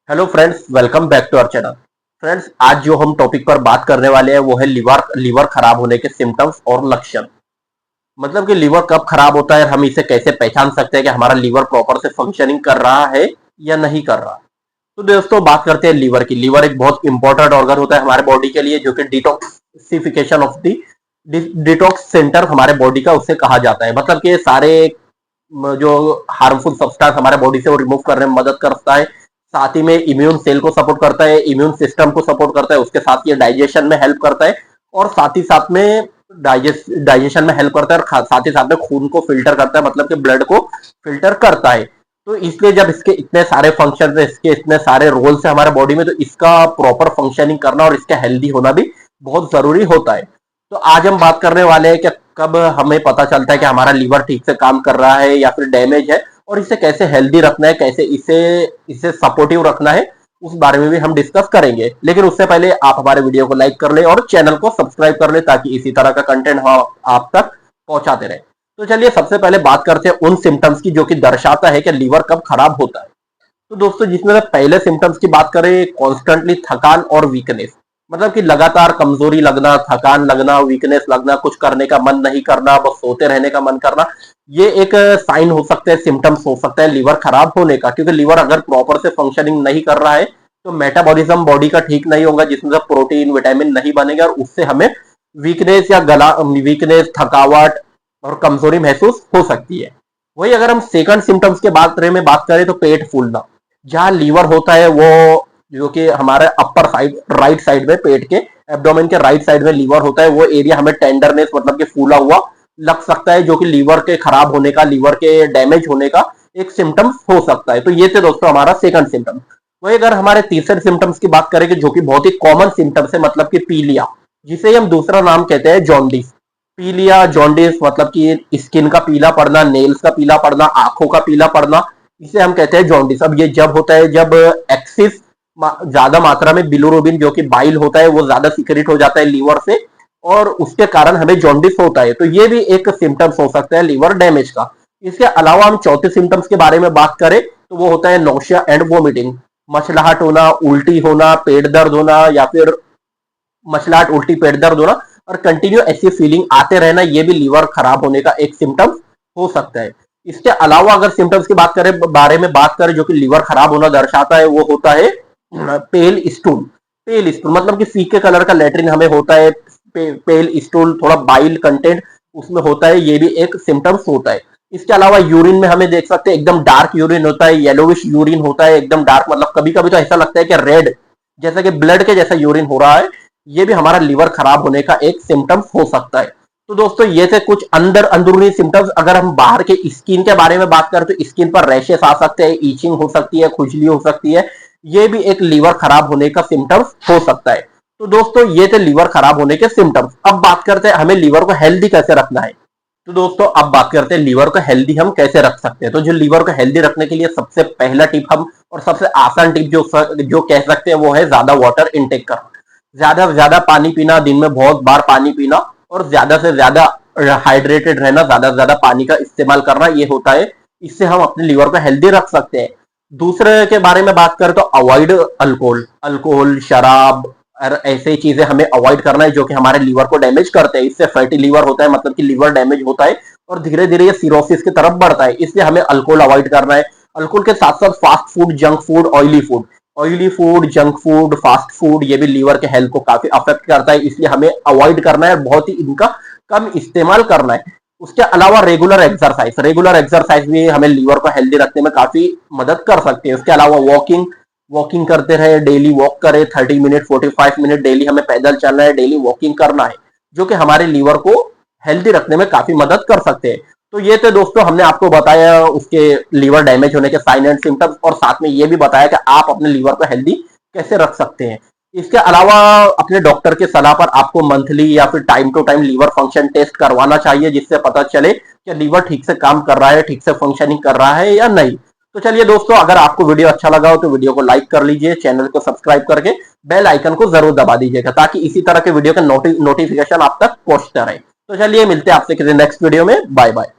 Hello friends, welcome back to our channel. Friends, आज जो हम टॉपिक पर बात करने वाले हैं वो है लीवर खराब होने के सिम्टम्स और लक्षण। मतलब कि लीवर कब खराब होता है, हम इसे कैसे पहचान सकते हैं कि हमारा लीवर प्रॉपर से फंक्शनिंग कर रहा है या नहीं कर रहा। तो दोस्तों, बात करते हैं लीवर की। लीवर एक बहुत इंपॉर्टेंट ऑर्गन होता है हमारे बॉडी के लिए, जो कि detoxification of the detox centre हमारे बॉडी का उससे कहा जाता है। मतलब कि सारे जो हार्मफुल सब्सटेंस हमारे बॉडी से वो रिमूव करने में मदद करता है। साथ ही में इम्यून सेल को सपोर्ट करता है, इम्यून सिस्टम को सपोर्ट करता है, उसके साथ ये डाइजेशन में हेल्प करता है। और साथ ही साथ में डाइजेशन में हेल्प करता है, और साथ ही साथ में खून को फिल्टर करता है, मतलब कि ब्लड को फिल्टर करता है। तो इसलिए जब इसके इतने सारे फंक्शन है, इसके इतने सारे रोल्स है हमारे बॉडी में, तो इसका प्रॉपर फंक्शनिंग करना और इसका हेल्दी होना भी बहुत जरूरी होता है। तो आज हम बात करने वाले हैं कि कब हमें पता चलता है कि हमारा लीवर ठीक से काम कर रहा है या फिर डैमेज है, और इसे कैसे हेल्दी रखना है, कैसे इसे इसे सपोर्टिव रखना है, उस बारे में भी हम डिस्कस करेंगे। लेकिन उससे पहले आप हमारे वीडियो को लाइक कर ले और चैनल को सब्सक्राइब कर ले, ताकि इसी तरह का कंटेंट हम आप तक पहुंचाते रहे। तो चलिए सबसे पहले बात करते हैं उन सिम्टम्स की जो कि दर्शाता है कि लीवर कब खराब होता है। तो दोस्तों, जिसमें पहले सिम्टम्स की बात करें, कॉन्स्टेंटली थकान और वीकनेस। मतलब कि लगातार कमजोरी लगना, थकान लगना, वीकनेस लगना, कुछ करने का मन नहीं करना, बस सोते रहने का मन करना, ये एक साइन हो सकता है, सिम्टम्स हो सकता है लीवर खराब होने का। क्योंकि लीवर अगर प्रॉपर से फंक्शनिंग नहीं कर रहा है तो मेटाबॉलिज्म बॉडी का ठीक नहीं होगा, जिसमें से प्रोटीन विटामिन नहीं बनेगा, और उससे हमें वीकनेस या वीकनेस, थकावट और कमजोरी महसूस हो सकती है। वही अगर हम सेकंड सिम्टम्स के बारे में बात करें, तो पेट फूलना। जहाँ लीवर होता है वो, जो कि हमारे अपर साइड, राइट साइड में, पेट के एब्डोमेन के राइट साइड में लीवर होता है, वो एरिया हमें टेंडरनेस, मतलब कि फूला हुआ लग सकता है, जो कि लीवर के खराब होने का, लीवर के डैमेज होने का एक सिम्टम्स हो सकता है। तो ये थे दोस्तों हमारा सेकंड सिम्टम। वही अगर हमारे तीसरे सिम्टम्स की बात करें, कि जो कि बहुत ही कॉमन सिम्टम्स है, मतलब कि पीलिया, जिसे हम दूसरा नाम कहते हैं जॉन्डिस। पीलिया, जॉन्डिस मतलब कि स्किन का पीला पड़ना, नेल्स का पीला पड़ना, आंखों का पीला पड़ना, इसे हम कहते हैं जॉन्डिस। अब ये जब होता है जब एक्सिस ज्यादा मात्रा में बिलोरुबिन, जो कि बाइल होता है, वो ज्यादा सिक्रेट हो जाता है लीवर से, और उसके कारण हमें जॉन्डिस होता है। तो ये भी एक सिम्टम्स हो सकता है लीवर डैमेज का। इसके अलावा हम चौथे सिम्टम्स के बारे में बात करें, तो वो होता है नोशिया एंड वोमिटिंग। मछलाहट होना, उल्टी होना, पेट दर्द होना, या फिर मछलाहट, उल्टी, पेट दर्द होना, और कंटिन्यू ऐसी फीलिंग आते रहना, ये भी लीवर खराब होने का एक सिम्टम हो सकता है। इसके अलावा अगर सिम्टम्स की बारे में बात करें, जो कि लीवर खराब होना दर्शाता है, वो होता है पेल स्टूल। पेल स्टूल मतलब कि फीके कलर का लेटरिन हमें होता है। पेल स्टूल, थोड़ा बाइल कंटेंट उसमें होता है, ये भी एक सिम्टम्स होता है। इसके अलावा यूरिन में हमें देख सकते हैं, एकदम डार्क यूरिन होता है, येलोविश यूरिन होता है, एकदम डार्क, मतलब कभी कभी तो ऐसा लगता है कि रेड, जैसा कि ब्लड के जैसा यूरिन हो रहा है। ये भी हमारा लीवर खराब होने का एक सिम्टम्स हो सकता है। तो दोस्तों, ये थे कुछ अंदरूनी सिम्टम्स। अगर हम बाहर के स्किन के बारे में बात करें, तो स्किन पर रैशेस आ सकते हैं, ईचिंग हो सकती है, खुजली हो सकती है, ये भी एक लीवर खराब होने का सिम्टम्स हो सकता है। तो दोस्तों, ये थे लीवर खराब होने के सिम्टम्स। अब बात करते हैं हमें लीवर को हेल्दी कैसे रखना है। तो दोस्तों, अब बात करते हैं लीवर को हेल्दी हम कैसे रख सकते हैं। तो जो लीवर को हेल्दी रखने के लिए सबसे पहला टिप हम, और सबसे आसान टिप जो कह सकते हैं, वो है ज्यादा वाटर इनटेक करना। ज्यादा से ज्यादा पानी पीना, दिन में बहुत बार पानी पीना, और ज्यादा से ज्यादा हाइड्रेटेड रहना, ज्यादा से ज्यादा पानी का इस्तेमाल करना, ये होता है। इससे हम अपने लीवर को हेल्दी रख सकते हैं। दूसरे के बारे में बात करें, तो अवॉइड अल्कोहल, शराब और ऐसे चीजें हमें अवॉइड करना है, जो कि हमारे लीवर को डैमेज करते हैं। इससे फैटी लीवर होता है, मतलब कि लीवर डैमेज होता है, और धीरे धीरे ये सिरोसिस की तरफ बढ़ता है। इसलिए हमें अल्कोहल अवॉइड करना है। अल्कोहल के साथ साथ fast food, junk food, oily food, junk food, fast food, ये भी लीवर के हेल्थ को काफी अफेक्ट करता है। इसलिए हमें अवॉइड करना है, बहुत ही इनका कम इस्तेमाल करना है। उसके अलावा रेगुलर एक्सरसाइज भी हमें लीवर को हेल्दी रखने में काफी मदद कर सकती है। उसके अलावा वॉकिंग वॉकिंग करते रहे, डेली वॉक करें, 30 मिनट, 45 मिनट डेली हमें पैदल चलना है, डेली वॉकिंग करना है, जो कि हमारे लीवर को हेल्दी रखने में काफी मदद कर सकते हैं। तो ये थे दोस्तों, हमने आपको बताया उसके लीवर डैमेज होने के साइन एंड सिम्टम्स, और साथ में ये भी बताया कि आप अपने लीवर को हेल्दी कैसे रख सकते हैं। इसके अलावा अपने डॉक्टर के सलाह पर आपको मंथली या फिर time to time liver function test करवाना चाहिए, जिससे पता चले कि लीवर ठीक से काम कर रहा है, ठीक से फंक्शनिंग कर रहा है या नहीं। तो चलिए दोस्तों, अगर आपको वीडियो अच्छा लगा हो तो वीडियो को लाइक कर लीजिए, चैनल को सब्सक्राइब करके बेल आइकन को जरूर दबा दीजिएगा, ताकि इसी तरह के वीडियो का नोटिफिकेशन आप तक पहुंचता रहे। तो चलिए, मिलते हैं आपसे किसी नेक्स्ट वीडियो में। Bye bye.